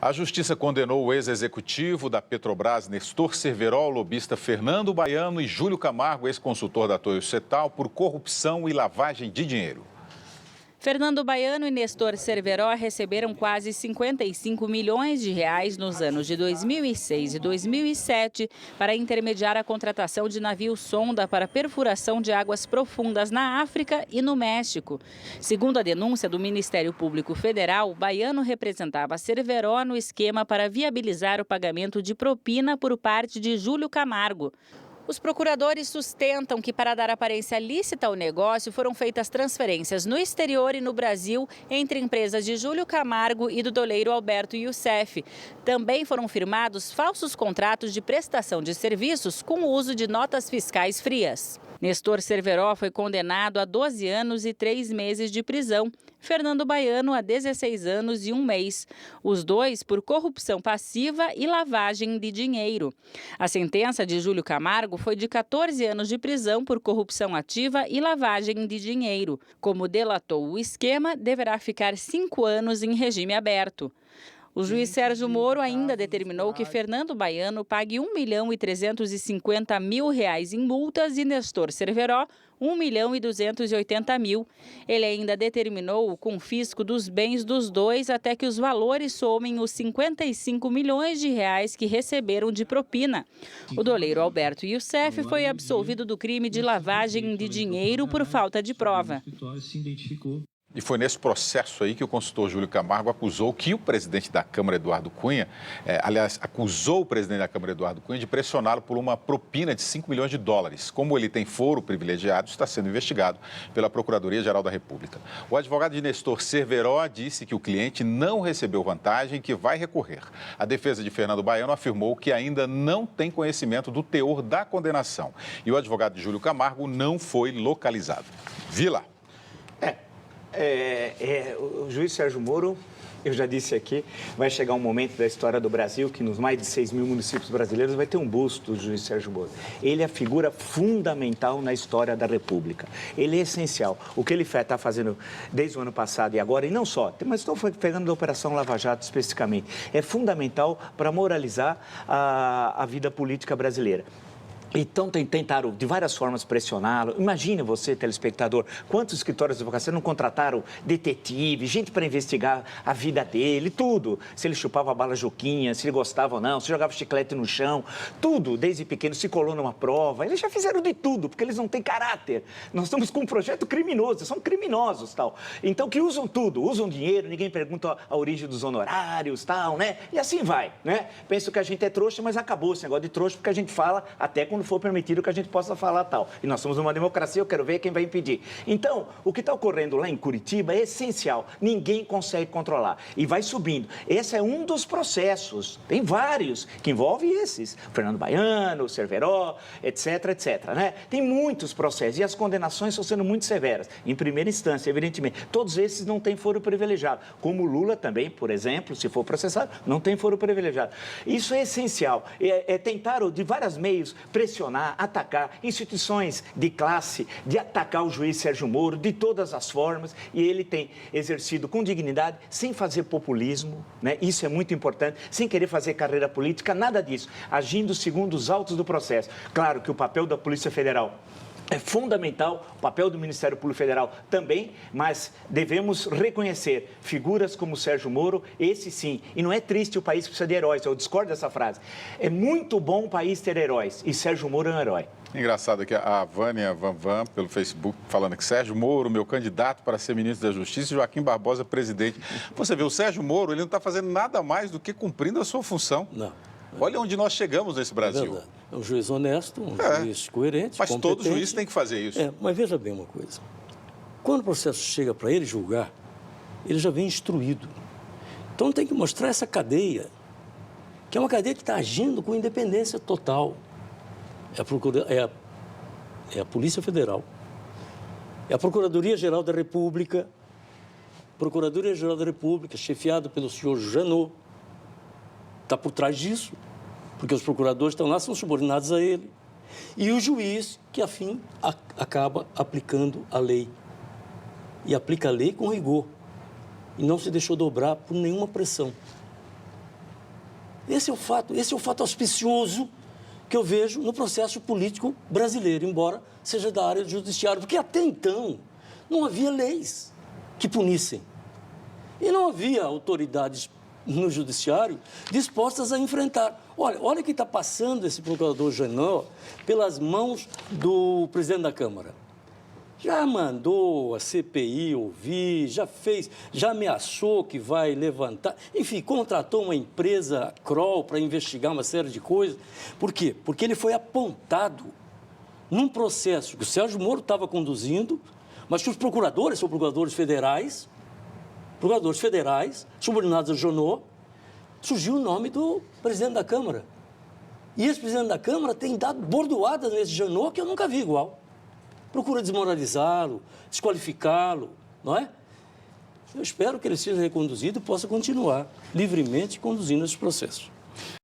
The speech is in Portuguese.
A Justiça condenou o ex-executivo da Petrobras, Nestor Cerveró, o lobista Fernando Baiano e Júlio Camargo, ex-consultor da Toyo Setal, por corrupção e lavagem de dinheiro. Fernando Baiano e Nestor Cerveró receberam quase 55 milhões de reais nos anos de 2006 e 2007 para intermediar a contratação de navio-sonda para perfuração de águas profundas na África e no México. Segundo a denúncia do Ministério Público Federal, Baiano representava Cerveró no esquema para viabilizar o pagamento de propina por parte de Júlio Camargo. Os procuradores sustentam que, para dar aparência lícita ao negócio, foram feitas transferências no exterior e no Brasil entre empresas de Júlio Camargo e do doleiro Alberto Youssef. Também foram firmados falsos contratos de prestação de serviços com o uso de notas fiscais frias. Nestor Cerveró foi condenado a 12 anos e 3 meses de prisão. Fernando Baiano a 16 anos e 1 mês. Os dois por corrupção passiva e lavagem de dinheiro. A sentença de Júlio Camargo foi de 14 anos de prisão por corrupção ativa e lavagem de dinheiro. Como delatou o esquema, deverá ficar 5 anos em regime aberto. O juiz Sérgio Moro ainda determinou que Fernando Baiano pague R$1.350.000 em multas e Nestor Cerveró R$1.280.000. Ele ainda determinou o confisco dos bens dos dois até que os valores somem os 55 milhões de reais que receberam de propina. O doleiro Alberto Youssef foi absolvido do crime de lavagem de dinheiro por falta de prova. E foi nesse processo aí que o consultor Júlio Camargo acusou que o presidente da Câmara, Eduardo Cunha, acusou o presidente da Câmara, Eduardo Cunha, de pressioná-lo por uma propina de $5 milhões. Como ele tem foro privilegiado, está sendo investigado pela Procuradoria-Geral da República. O advogado de Nestor Cerveró disse que o cliente não recebeu vantagem e que vai recorrer. A defesa de Fernando Baiano afirmou que ainda não tem conhecimento do teor da condenação. E o advogado de Júlio Camargo não foi localizado. Vila. O juiz Sérgio Moro, eu já disse aqui, vai chegar um momento da história do Brasil que nos mais de 6 mil municípios brasileiros vai ter um busto do juiz Sérgio Moro. Ele é a figura fundamental na história da República. Ele é essencial. O que ele está fazendo desde o ano passado e agora, e não só, mas estou pegando da Operação Lava Jato especificamente, é fundamental para moralizar a vida política brasileira. Então, tentaram de várias formas pressioná-lo. Imagine você, telespectador, quantos escritórios de advocacia não contrataram detetive, gente para investigar a vida dele, tudo. Se ele chupava bala Juquinha, se ele gostava ou não, se jogava chiclete no chão, tudo, desde pequeno, se colou numa prova. Eles já fizeram de tudo, porque eles não têm caráter. Nós estamos com um projeto criminoso, são criminosos, tal. Então, que usam tudo, usam dinheiro, ninguém pergunta a origem dos honorários, tal, né? E assim vai, né? Penso que a gente é trouxa, mas acabou esse negócio de trouxa, porque a gente fala até quando for permitido que a gente possa falar tal. E nós somos uma democracia, eu quero ver quem vai impedir. Então, o que está ocorrendo lá em Curitiba é essencial. Ninguém consegue controlar. E vai subindo. Esse é um dos processos. Tem vários que envolvem esses. Fernando Baiano, Cerveró, etc, etc, né? Tem muitos processos. E as condenações estão sendo muito severas. Em primeira instância, evidentemente. Todos esses não têm foro privilegiado. Como o Lula também, por exemplo, se for processado, não tem foro privilegiado. Isso é essencial. Tentaram, de vários meios, pressionar, atacar instituições de classe, de atacar o juiz Sérgio Moro de todas as formas, e ele tem exercido com dignidade, sem fazer populismo, né? Isso é muito importante, sem querer fazer carreira política, nada disso, agindo segundo os autos do processo. Claro que o papel da Polícia Federal é fundamental, o papel do Ministério Público Federal também, mas devemos reconhecer figuras como Sérgio Moro, esse sim. E não é triste o país que precisa de heróis, eu discordo dessa frase. É muito bom o país ter heróis, e Sérgio Moro é um herói. Engraçado aqui a Vânia Van pelo Facebook, falando que Sérgio Moro, meu candidato para ser ministro da Justiça, e Joaquim Barbosa, presidente. Você vê, o Sérgio Moro, ele não está fazendo nada mais do que cumprindo a sua função. Não. Olha onde nós chegamos nesse Brasil. É um juiz honesto, juiz coerente, mas competente. todo juiz tem que fazer isso. Mas veja bem uma coisa. Quando o processo chega para ele julgar, ele já vem instruído. Então tem que mostrar essa cadeia, que é uma cadeia que está agindo com independência total. É a Polícia Federal, é a Procuradoria-Geral da República, chefiada pelo senhor Janot, está por trás disso, porque os procuradores estão lá, são subordinados a ele. E o juiz, que, afim, acaba aplicando a lei. E aplica a lei com rigor. E não se deixou dobrar por nenhuma pressão. Esse é o fato auspicioso que eu vejo no processo político brasileiro, embora seja da área do judiciário, porque até então não havia leis que punissem. E não havia autoridades no judiciário dispostas a enfrentar. Olha que está passando esse procurador Janot pelas mãos do presidente da Câmara. Já mandou a CPI ouvir, já ameaçou que vai levantar, enfim, contratou uma empresa Kroll para investigar uma série de coisas. Por quê? Porque ele foi apontado num processo que o Sérgio Moro estava conduzindo, mas que os procuradores são procuradores federais, subordinados a Janot, surgiu o nome do presidente da Câmara. E esse presidente da Câmara tem dado bordoadas nesse Janot que eu nunca vi igual. Procura desmoralizá-lo, desqualificá-lo, não é? Eu espero que ele seja reconduzido e possa continuar livremente conduzindo esse processo.